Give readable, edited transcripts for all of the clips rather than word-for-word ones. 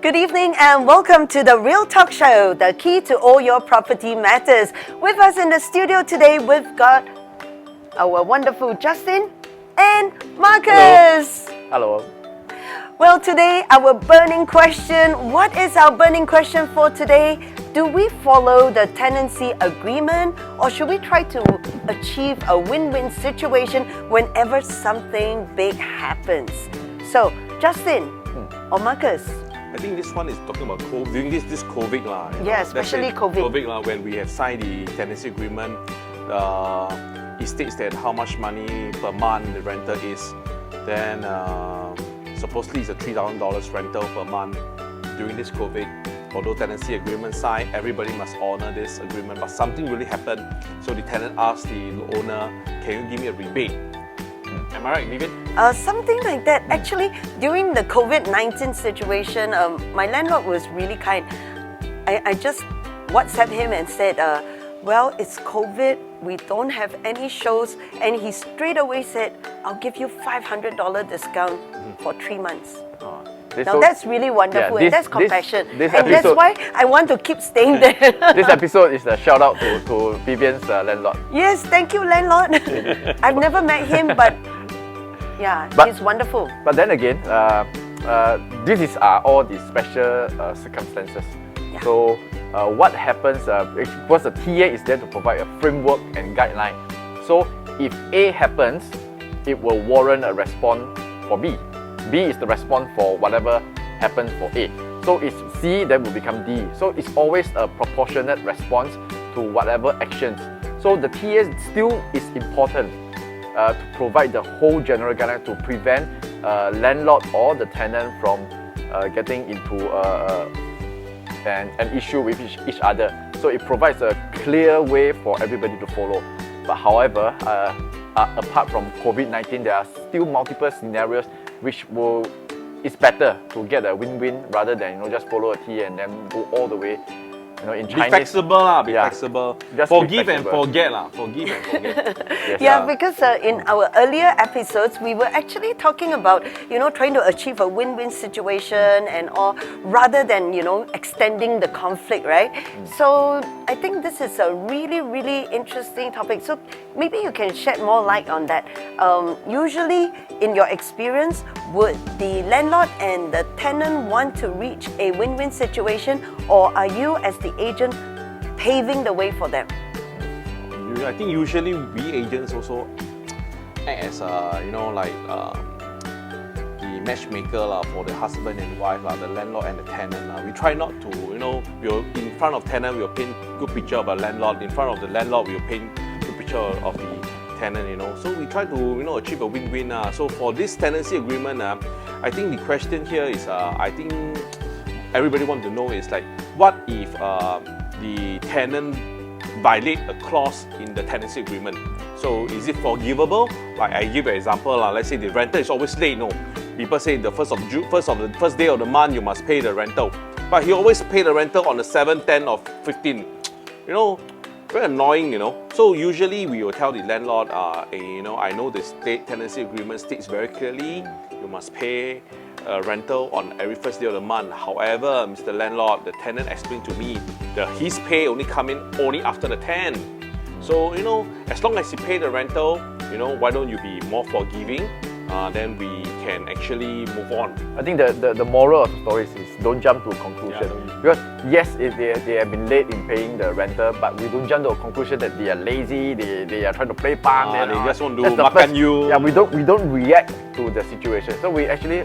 Good evening and welcome to the Real Talkshow, the key to all your property matters. With us in the studio today, we've got our wonderful Justin and Marcus. Hello. Well, today our burning question. What is our burning question for today? Do we follow the tenancy agreement or should we try to achieve a win-win situation whenever something big happens? So, Justin or Marcus? I think this one is talking about during this COVID lah. Yeah, especially COVID. COVID lah, when we have signed the tenancy agreement, it states that how much money per month the rental is. Then supposedly it's a $3,000 rental per month during this COVID. Although tenancy agreement signed, everybody must honor this agreement. But something really happened, so the tenant asked the owner, "Can you give me a rebate?" Am I right, Vivian? Something like that. Actually, during the COVID-19 situation, my landlord was really kind. I just WhatsApped him and said, well, it's COVID, we don't have any shows. And he straight away said, I'll give you $500 discount for 3 months. Now that's really wonderful, and that's compassion. And that's why I want to keep staying there. This episode is a shout out to Vivian's landlord. Yes, thank you, landlord. I've never met him, but yeah, he's wonderful. But then again, this is all the special circumstances. Yeah. So what happens, because the TA is there to provide a framework and guideline. So if A happens, it will warrant a response for B. B is the response for whatever happens for A. So it's C, then will become D. So it's always a proportionate response to whatever actions. So the TA still is important to provide the whole general guideline to prevent landlord or the tenant from getting into an issue with each other. So it provides a clear way for everybody to follow. But however, apart from COVID-19, there are still multiple scenarios which it's better to get a win-win rather than just follow a T and then go all the way. In Chinese, be flexible lah, flexible. Forgive and forget lah. Forgive and forget. Yes, Yeah, because in our earlier episodes, we were actually talking about, trying to achieve a win-win situation and all, rather than, extending the conflict, right? So I think this is a really, really interesting topic. So maybe you can shed more light on that. Usually, in your experience, would the landlord and the tenant want to reach a win-win situation, or are you as the agent paving the way for them? I think usually we agents also act as the matchmaker for the husband and wife, the landlord and the tenant. We try not to, we'll in front of tenant we'll paint good picture of a landlord. In front of the landlord we'll paint good picture of the tenant. So we try to achieve a win-win. So for this tenancy agreement, I think the question here is I think everybody want to know is like, what if the tenant violate a clause in the tenancy agreement? So is it forgivable? Like I give an example, let's say the rental is always late. No, people say the first day of the month you must pay the rental, but he always pay the rental on the 7th, 10th, or 15th. Very annoying. So usually we will tell the landlord, I know the tenancy agreement states very clearly you must pay rental on every first day of the month. However, Mr. Landlord, the tenant explained to me that his pay only come in only after the 10th. So, as long as you pay the rental, why don't you be more forgiving? Then we can actually move on. I think the moral of the story is don't jump to a conclusion. Because yes, if they have been late in paying the rental, but we don't jump to a conclusion that they are lazy, they are trying to play punk. They just want to makan you. Yeah, we don't react to the situation. So we actually,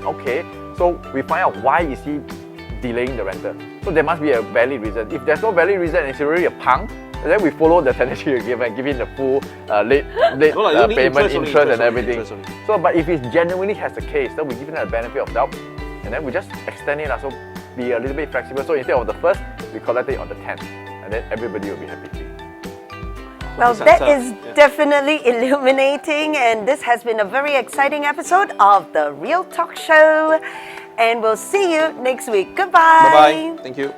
so we find out why is he delaying the rental. So there must be a valid reason. If there's no valid reason and it's really a punk, then we follow the tenancy agreement, give him the full late payment, interest and everything. So, but if it genuinely has a case, then we give him the benefit of doubt, and then we just extend it. So be a little bit flexible. So instead of the 1st, we collect it on the 10th, and then everybody will be happy. Well, that is definitely illuminating, and this has been a very exciting episode of the Real Talk Show. And we'll see you next week. Goodbye. Bye-bye. Thank you.